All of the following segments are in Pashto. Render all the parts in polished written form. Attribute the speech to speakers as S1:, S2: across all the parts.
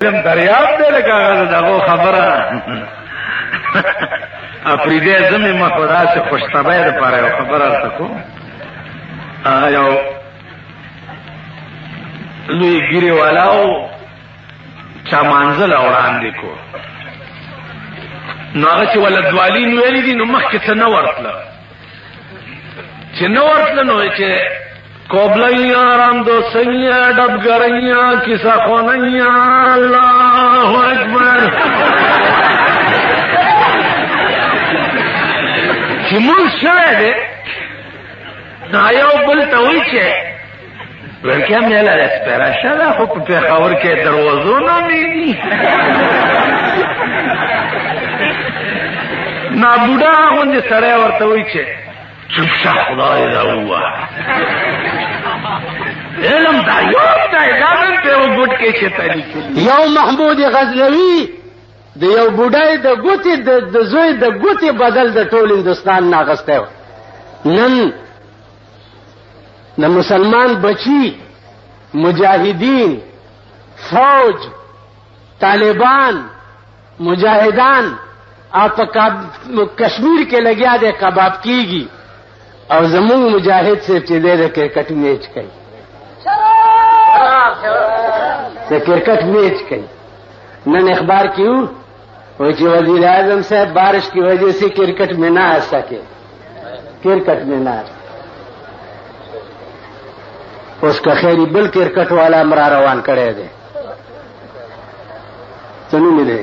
S1: دریاب دی لکه هغه دغو خبره اپریدی زمې مخ به داسې خوشطبعۍ دپاره یو خبره ورته کوم. یو لوی ګیرې والاو چا مانځله وړاندې کو، نو هغه چې ولدوالین ویلي دي نو مخکې څه نه ورتله، چې نه ورتله نو چې کوبلیا رام دوسیا ڈبگریا کسا خونیا اللہ اکبر چې مونږ شوی دی نو یو بل ته وایي چې ورکه میله سپېره شه ده خو په پېښور کې دروازو نه میږي نا بوډا غوندې سړی ورته وایي چې چوپ شه خدای دا ووایه علم دا یو دی دا نن په یو ګوټ کې چېرته لیکلي.
S2: یو محمود غزنوي د یو بوډای د ګوتې د زوی د ګوتې بدل د ټول هندوستان نه اخیستی و. نن د مسلمان بچي مجاهدین فوج طالبان مجاهدان په کشمیر کې لګیا دی کباب کیږي او زمونږ مجاهد صاحب چې دی د کرکټ میچ کوي، د کرکٹ میچ کوي. نن اخبار کی ہوں کہ وزیر اعظم صاحب بارش کی وجہ سے کرکٹ میں نہ آ سکے، کرکٹ میں نہ اس کا خیری بل کرکٹ والا مرا روان کرے دے سنو ملے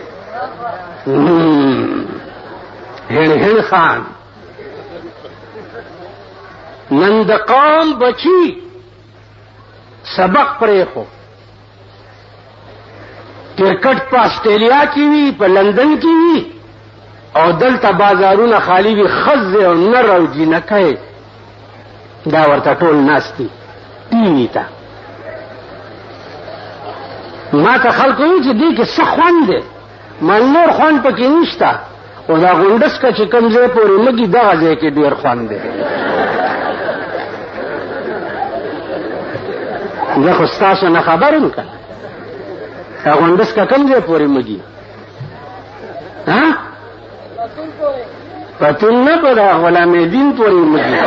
S2: ہن خان نند قوم بچی سبق پرې خو کرکټ په آسټرالیا کې وي په لندن کې وي او دلته بازارونه خالی وي ښځې او نر او جینکۍ دا ورته ټول ناستي ټي وي ته. ما ته خلکو وایي چې دې کې څه خوند دی، ما نور خوند پکې نشته او دا غونډسکه چې کوم ځای پورې لګي دغه ځای کې ډېر خوند دی. زه خو ستاسو نه خبر یم که دا غونډسکه کوم ځای پورې مږي پتون نه په دا غلام دین پورې مږي.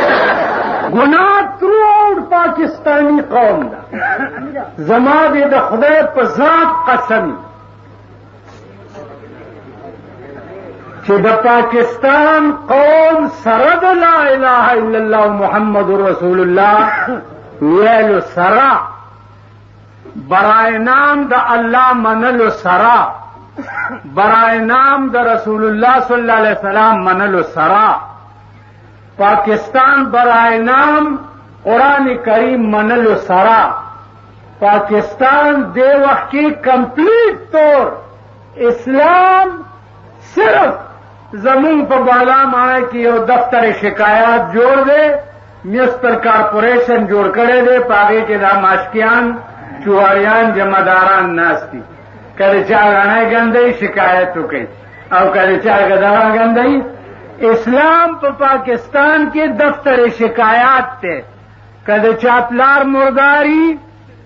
S2: ګناه تروړ پاکستانی قوم ده، زما دې د خدای په ذات قسم چې د پاکستان قوم سره د لا اله الا الله محمد رسول الله ویلو سره برای نام د الله منلو سره برای نام د رسول الله صلی الله علیه وسلم منلو سره پاکستان برای نام قرآن کریم منلو سره پاکستان دے وقت کی کمپلیٹ طور اسلام صرف زمون په بالا معنی کې یو دفتر شکایات جوړ دی، میستر کارپوریشن جوړ کړی دی، په هغې کې دا ماشکیان چوهاریان جمعداران ناست دي، کله چا غڼی ګندی شکایت وکړي او کله چا دغه ګندی. اسلام په پاکستان کې دفتر شکایات دی، کله چا پلار مرداري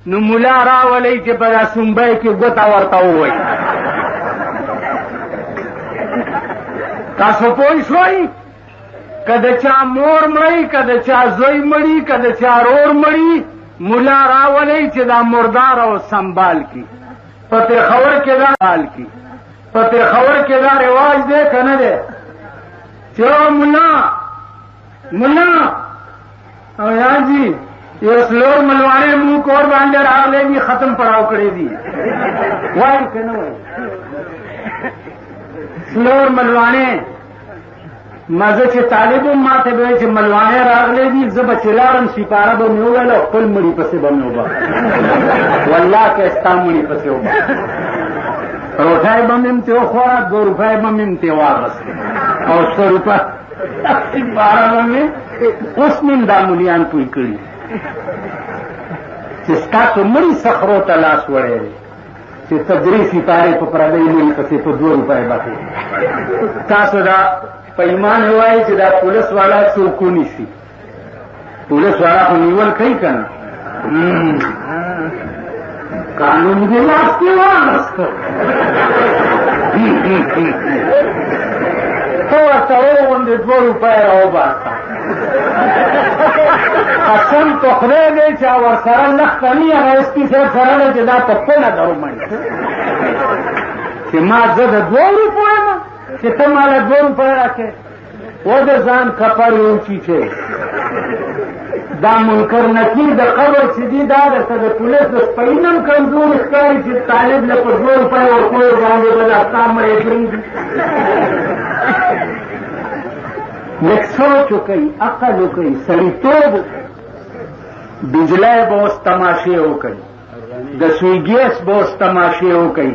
S2: نو ملا راولئ چې په دا سنبۍ کې ګوته ورته ووایي. تاسو پوه شوئ که د چا مور مړی که د چا زوی مړي که د چا رور مړي ملا راولئ چې دا مردار او سنبال کی. په پېښور کې دا حال کی، په پېښور کې دا رواج دی که نه دی چې ملا او یاجي یو سلور ملواڼې مونږ کور باندې راغلی دي ختم پړاو کړی دي وایي که نه وایي سلور ملواڼې مزه چې طالب هم ما ته به وایي چې ملواڼې راغلی دي زه به چې لاړم سپاره به مې وویل او خپل مړي پسې به مې وبه والله که ستا مړي پسې وبه روټۍ به مې هم ترې وخوړه 2 روپۍ به مې هم ترې واغستې او 100 روپۍ سپاره به مې اوس مې هم دا ملیان پوی کړي چې ستاسو مړي صخرو ته لاس وړی دی چې ته 3 سپارې په پردۍ مړي پسې په 2 روپۍ بخې. تاسو دا په ایمان وایي چې دا پولیس والا څوک ونیسي، پولیس والا خو نیول کوي که نه कानून के वास्ते वापस थोड़ा सौ उन्हें ₹2 रहो बात कसम तो खरे दे चा और सरल लख करनी है इसकी से सरल जदा पप्पे ना करो मन कि मां जद ₹2 में कि तुम्हारा ₹2 रखे वो दजान कपर ऊंची छे दा मुनकर नकीर द खबर सीधीदार है तो पुलिस तो पैनम कमजोर इसकारी कि तालिब ने ₹2 और कोई गांव में बजाता में एक सोच गई अकल हो गई सही तो बिजलाए बहुत तमाशे हो गई दसवीं गैस बहुत तमाशे हो गई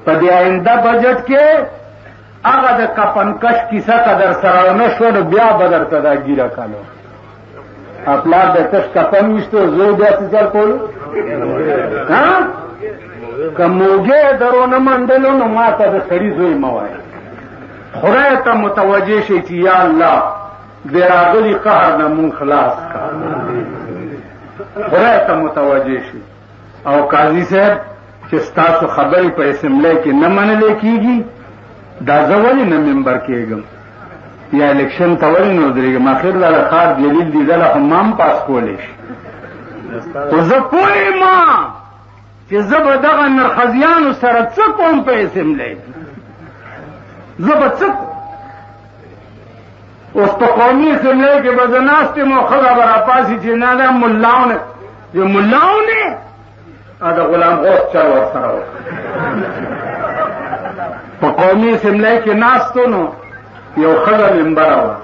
S2: पद आइंदा बजट के आगा द कपनकश किसा कदर सराव में शोर ब्या बदर तदा गिरा कालो अपना दतश कपन तो जो जाती चल कोलो हाँ कमोगे दरो न मंडलो न माता द सड़ी जोई मवाए खुराय ता मुतवज्जे शे कि या अल्लाह बेरागली कहर न मुंह खलास का खुराय ता मुतवज्जे शे और काजी साहब चिस्ता तो खबरी पे सिमले कि न मन ले कीगी दाजवली न मेंबर केगम या इलेक्शन तवली न उदरेगम आखिर ला खार जलील दीदला हमाम पास कोलिश तो जपोई मां कि जब दगा नरखजियान सरत से कौन पे सिमले जबरदस्त उस तो कौमी से लेके बदनास्ते मौखला बरापासी चिनादा मुल्लाओं ने जो मुल्लाओं ने आधा गुलाम बहुत चाव सराओ तो कौमी से लेके नाश तो नो ये खला मेंबर हुआ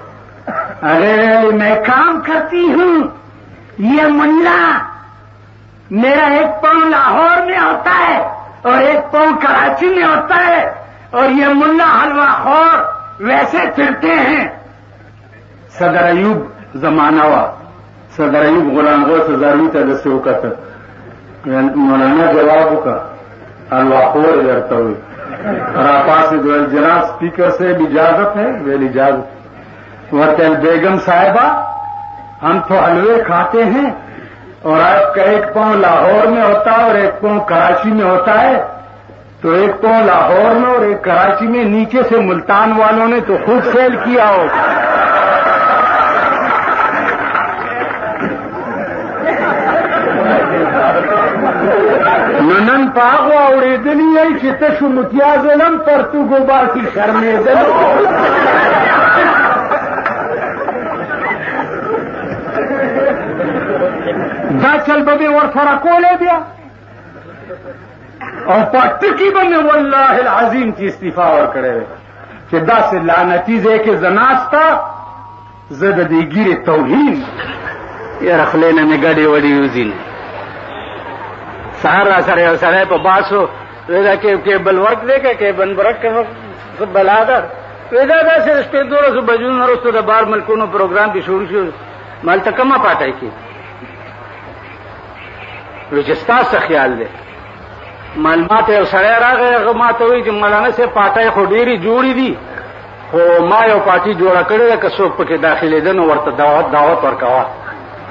S2: अरे मैं काम करती हूँ ये मुल्ला मेरा एक पाँव लाहौर में होता है और एक पाँव कराची में होता है और ये मुल्ला हलवा खौर वैसे फिरते हैं सदर अयूब जमाना हुआ सदर अयूब गुलाम गौस हजारवी सदस्य होकर मौलाना जवाब का हलवा खौर करता हुए और आपस में जनाब स्पीकर से भी इजाजत है वेल इजाजत वरतल बेगम साहिबा हम तो हलवे खाते हैं और आपका एक पाँव लाहौर में होता है और एक पाँव कराची में होता है तो एक पाँव लाहौर में और एक कराची में नीचे से मुल्तान वालों ने तो खूब सेल किया हो ननन पागो उड़ेदनी आई चितशु मुतियाजलम पर तू गोबा की शर्मेदल दा चल बबे और फरा को ले दिया और पट्टी बने वल्लाह अजीम की इस्तीफा और करे कि दा से लानती जे के जनास्ता जददी गिरे तौहीन ये रख लेने में गड़ी वड़ी यूजीन सारा सरे सरे पर बासो वेदा के बलवर्क देखे के बनबरक के बलादर वेदा दा से रिश्ते दो रस बजून और उस तो बार मलकों प्रोग्राम की शुरू माल तक कमा पाता है की विजस्ता से ख्याल दे मालूमात है सरे आ गए मात हुई कि मौलाना से पाटा खोडेरी जोड़ी दी हो मायो पार्टी जोड़ा करे कसोप के दाखिले दन वर्त दावत और कवा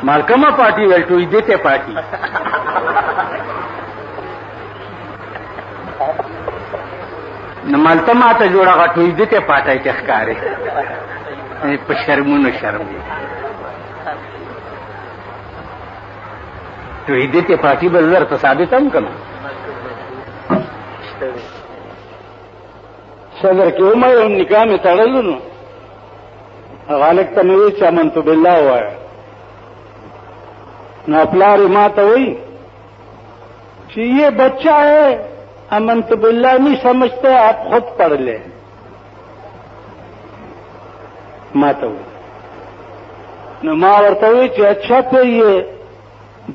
S2: मालकमा पार्टी वेल्टू देते पार्टी न मालतमा तो जोड़ा का टू देते पाटा चखकारे शर्मो न शर्म तो देते पार्टी बजर तो साबित हम कना सदर के उमर निकाह में तड़लू न गालिक तनवी चमन तो बिल्ला हुआ है न अपलारी मात हुई कि ये बच्चा है अमन तो बिल्ला नहीं समझते आप खुद पढ़ ले माता हुई न माँ वर्ता हुई कि अच्छा तो ये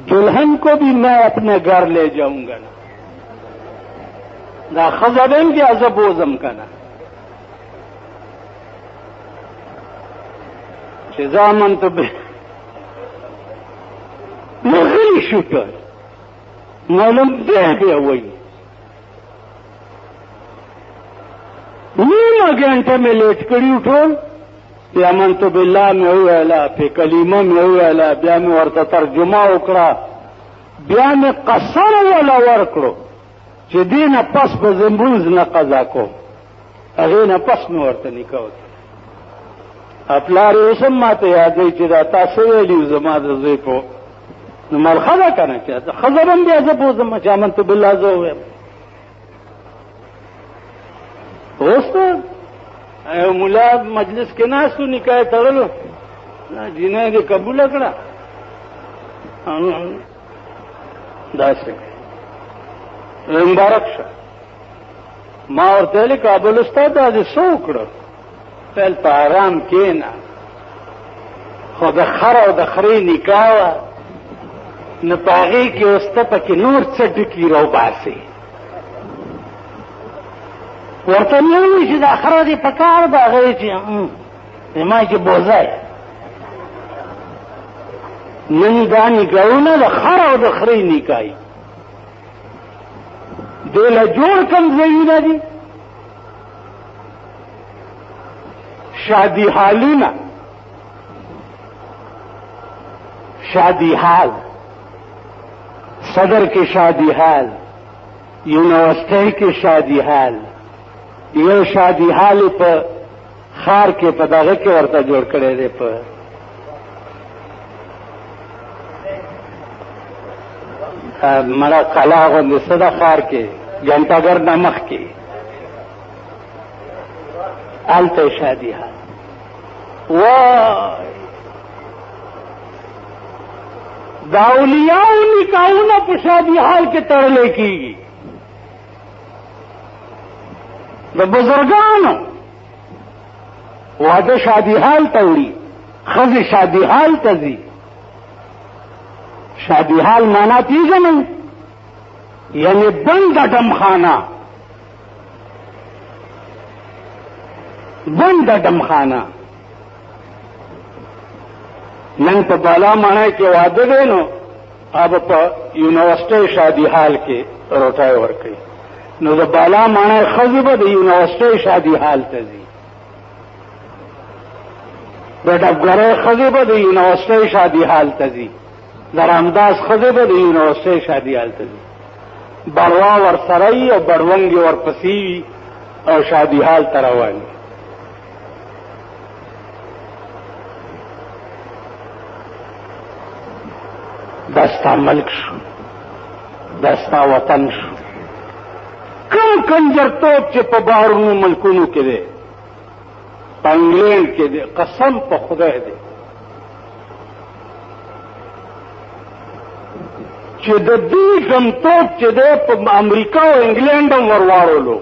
S2: दुल्हन को भी मैं अपने घर ले जाऊंगा ना खजबें के अजब ओजम का ना जामन तो मुगली शूटर मालूम दे वही नीमा घंटे में लेट करी उठो या मन तो बिल्ला में हुआ फिर कलीमा में हुआ ब्या में और तर्जुमा उकड़ा بیا مې قسم ولا ورکړو چې دې نه پس به زمونځ نه قضا کوم هغې نه پس مې ورته نکاح وکړه پلار یې اوس هم ماته یادوي چې دا تا څه ویلي زما د زوی په نو ملخه ده که نه چې ښځه به هم بیا زه پوهېږم چې امنت بالله زه ووایم اوس ته یو ملا مجلس کې ناست و نکاح یې تړلو جینۍ دې قبوله کړه داسې مبارک شه ما ورته ویلې کابل استاد دا دې څه وکړه فعل په آرام کېنه خو د خر او د خرې نکاح وه نو په هغې کې اوس ته پکې نور څه ډکي راوباسې ورته مې وویل چې دا خره دې په کار ده هغې چې ما چې بوزی نن دا نکاحونه د خر او د خرې نکاحي دې له جوړ کم ځایونه دي شادی حالونه شادی حال صدر کې شادی حال یونیورسٹی کې شادی حال یو شادی حال په خار کې په دغه کې ورته جوړ کړی دی په مړه کلا غوندې څه ده خار کې ګنټاګر نه مخکې هلته شادي حال وای دا اولیاءو نکاحونه په شادي حال کې تړلی کېږي د بزرګانو واده شادي حال ته وړي ښځې شادي حال ته ځي شادی حال مانا پیژنئ یعنی بند ډمخانه بند ډمخانه نن په بالا معنی کې واده دی نو اب په یونیورسٹی شادی حال کې روټای ورکړي نو د بالا معنی ښځې به د یونیورسٹی شادی حال ته ځي د ډبګرۍ ښځې به د یونیورسٹی شادی حال ته ځي د رامداس ښځې به د یونیورسٹی شادي حال ته ځي بړوا ورسره وي او بړونګې ورپسې وي او شادي حال ته روان وي دا ستا ملک شو دا ستا وطن شو کم کنجرتوب چې په بهرونو ملکونو کې دی په انګلینډ کې دی قسم په خدای دی چې د دې کمتوب چې دی په امریکا او انګلینډ هم ورواړولو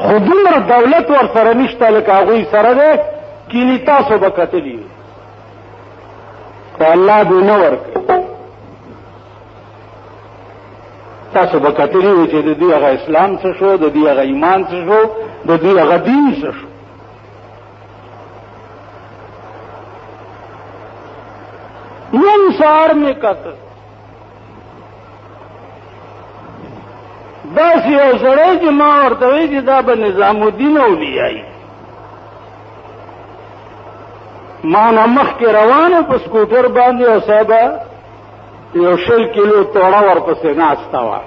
S2: خو دومره دولت ورسره نشته لکه هغوی سره دی کینی تاسو به کتلي وي خو الله دې نه ورکوي تاسو به کتلي وي چې د دوی هغه اسلام څه شو د دوی هغه ایمان څه شو د دوی هغه دین څه شو نن سهار مې کتل داسې یو سړی چې ما ورته وایي چې دا به نظام الدین اولیایي ما نه مخکې روانه په سکوټر باندې او صاحبه یو 100 کیلو توړه ورپسې ناسته وه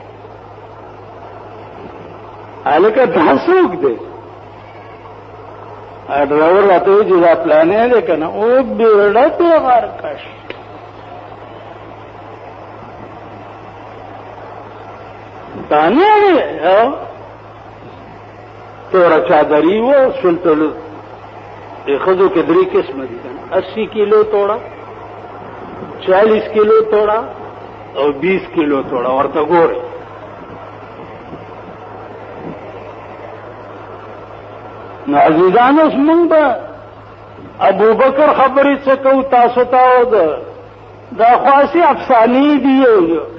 S2: هلکه دا څوک دی ډرایور راته وایي چې دا پلانې دی که نه او بیړه پې غرقش دانه دی توره چادري وه شلتلو ښځو کې 3 قسمه دي که نه 80 کیلو توړه 40 کیلو توړه او 20 کیلو توړه ورته ګورئ نو عزیزانو اوس مونږ به ابوبکر خبرې څه کوو تاسو ته دا خاصې افسانې دي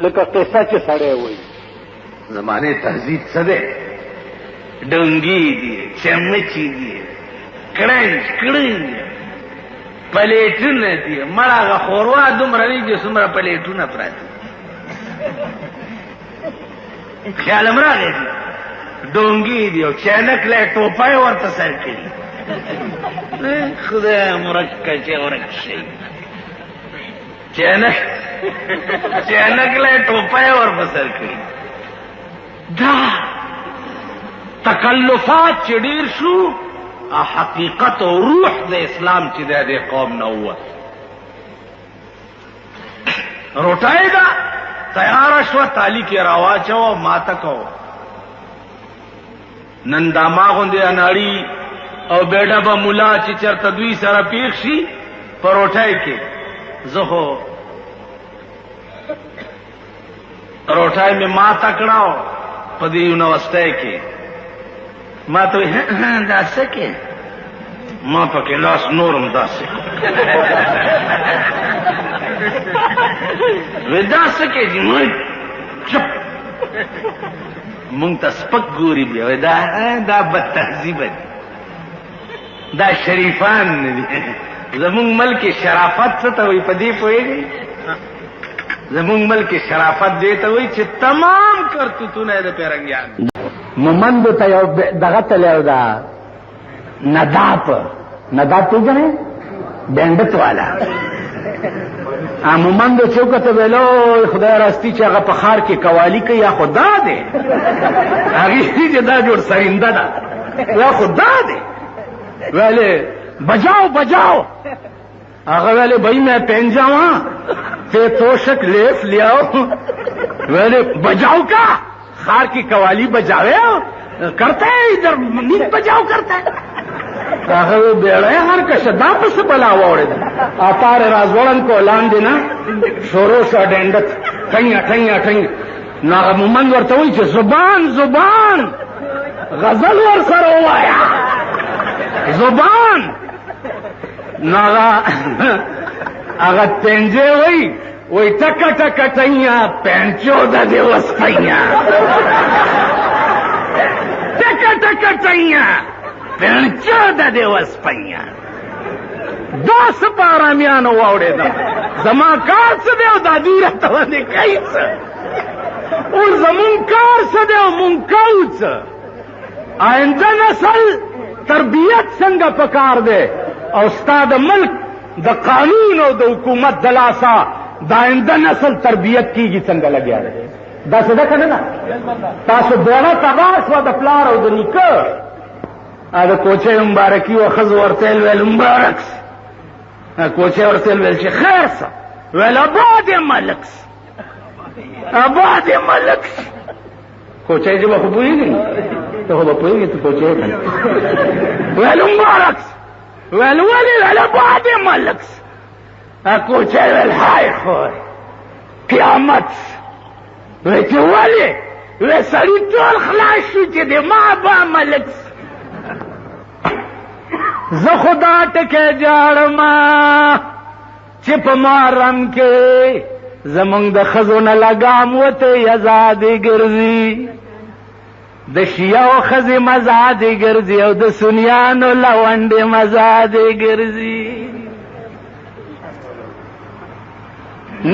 S2: لکه قصه چې سړی وایي
S1: زمانه تهذیب څه دی ډنګي دي چمچي دي کړنج کړنج پلیټونه دي مړه هغه خوروا دومره وي چې څومره پلیټونه پراته خیال هم راغی ډونګي دي او چینک لی ټوپۍ ورته سر کړي خدای مرکه چې ورک شي چینک لے ٹوپے اور بسر کری دا تکلفات چې ډیر شو حقیقت او روح د اسلام چې د قوم نه ووت روټای دا تیار شو تالی کې راواچو ماته کو نن دا ما غوندې اناړي او بیډا به مولا چې چرته دوی سره پیښ شي پروټای کې زه هو روټای می ما تکړاو په دې یونیورسيټي کې ما ته دا څه کې ما پکې لاس نورم داسې ودا څه کې دې مې چپ مونږ ته سپک ګوري بیا دا بد تهذیب دی دا شریفان دي زمونږ ملک شرافت څه ته وي په دې پوهېږئ زمونږ ملک شرافت دې ته وي چې تمام کرتوتونه د پیرنګیان
S2: مومندو ته یو دغه تللی دا نداپ پیژنې بینډت والا مومندو چې وکته ویلو خدای راستی چې هغه په ښار کې قوالی کوي یا خدا دی هغې چې دا جوړ سرینده ده یا خدا دی ویلې بجاؤ هغه ویلې بھائی میں پہن جاؤں تے توشک لیف لیاؤ ویلے بجاؤ کا خار کی قوالی بجاوے کرتا ہے ادھر نیت بجاؤ کرتا ہے هغه بیړی هر کشه دا پس بلا واوړېد اپار رازوړن کو اعلان دینا شورو شو ډنډت ټنګ نو هغه مومند ورته وایي چې زبان غزل ور سره ووایا زبان نو هغه پنجې وای ټکا ټنګیا پنچو د دې وسپیا ټکا ټنګیا پنچو د دې وسپیا دا سپارامیانو واوړېدم زما کار څه دی او دا دوی راته باندې کوي څه او زمون کار څه دی او مونږ کوو څه آینده نسل تربیت څنګه پکار دی او ستا د ملک د قانون او د حکومت د لاسه د آینده نسل تربیت کیږي څنګه لګیا دی دا څه ده که نه ده تاسو دواړه تباه شوه د پلار او د نیکه د کوچۍ مبارکي وه ښځو ورته ویل مبارک کوچۍ ورته ویل چې خیر څه ویل آباد ملک کوچۍ چې به خو پوهېږي ته خو به پوهېږي ته کوچۍ ویل مبارک ویل ولې ویل آباد ملک کوچۍ ویل های خوی قیامت وی چې ولې وی سړي ټول خلاص شو چې د ما با ملک زه خدا ټکی جاړما چې په محرم کې زمونږ د ښځو نه لګام وته ازادې ګرځي د شیعو ښځې مزادې ګرځي او د سنیانو لونډې مزادې ګرځي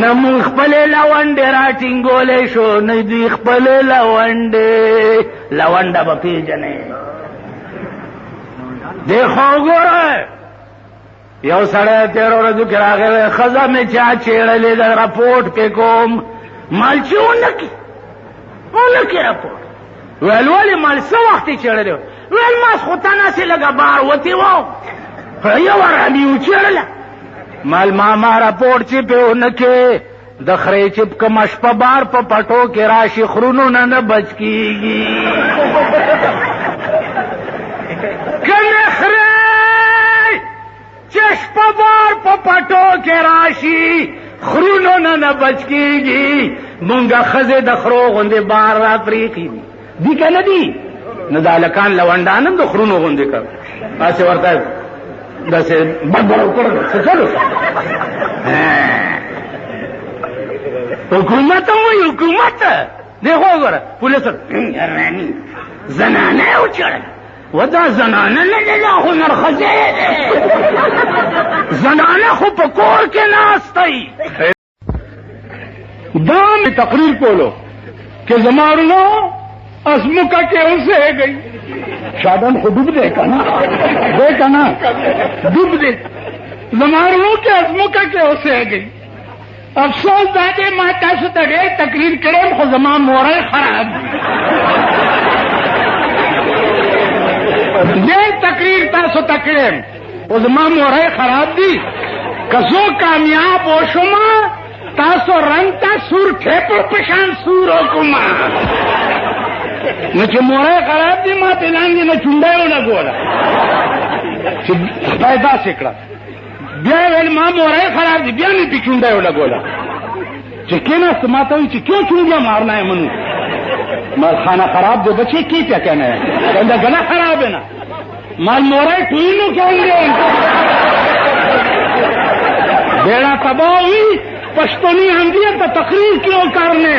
S2: نه مونږ خپلې لونډې راټینګولی شو نه دوی خپلې لونډه به پېژنې دیکھو ګوره یو سړی تېرو ورځو کې راغی وی ښځه مې چا چېړلې ده رپورټ پې کوم مال چې ونه کړي رپورټ ویل ولې مال څه وخت یې چېړلې ویل ماسخوتن هسې لږه بار وتې وه یو ارامي وچېړله مال ما رپورټ چې پې ونه کړې د خرې چې کومه شپه بار په پټو کې راشي خرونو نه بچ کېږي کنه خره چې شپه بار په پټو کې راشي خرونو نه بچ کېږي مونږه ښځې د خرو غوندې بار را پرېښي دي که نه دي نو د هلکان لونډان هم د خرونو غوندې کړ هسې ورته داسې بډبړ وکړ څه چلو حکومت هم وایي حکومت دیکھو وګوره پولیس زنانه یې وچړل و دا زنانه نه دی دا هنر ښځې دی زنانه خو په کور کې ناستی دا مې تقریر کولو کہ زمارنو ازمکا کے اسے گئی شادن خو ڈوب دے کنا ڈوب دے زمارنو کے ازمکا کے اسے گئی अफसोस दादे माता से तड़े तकरीर करे खो जमा मोरल खराब दे तकरीर तासो तकरे वो जमा मोरल खराब दी कसो कामयाब हो शुमा तासो रंगता सूर ठेपो पशान सूर हुकुमा न मोरल खराब दी मां पिलांगी न चुंडायो न गोला पैदा सिकड़ा بیا ویل ما مورای خراب دی بیا می پیچونده ولا ګولا چې کیناست ما ته چې کیوں چونډا مارنا ہے منو مال خانہ خراب دو بچے کی کیا کہنا ہے کندا گلا خراب ہے نا مال مورای ټوینو کېنګ بیڑا تباہی پښتونی ہم دې ته تقریر کیوں کرنے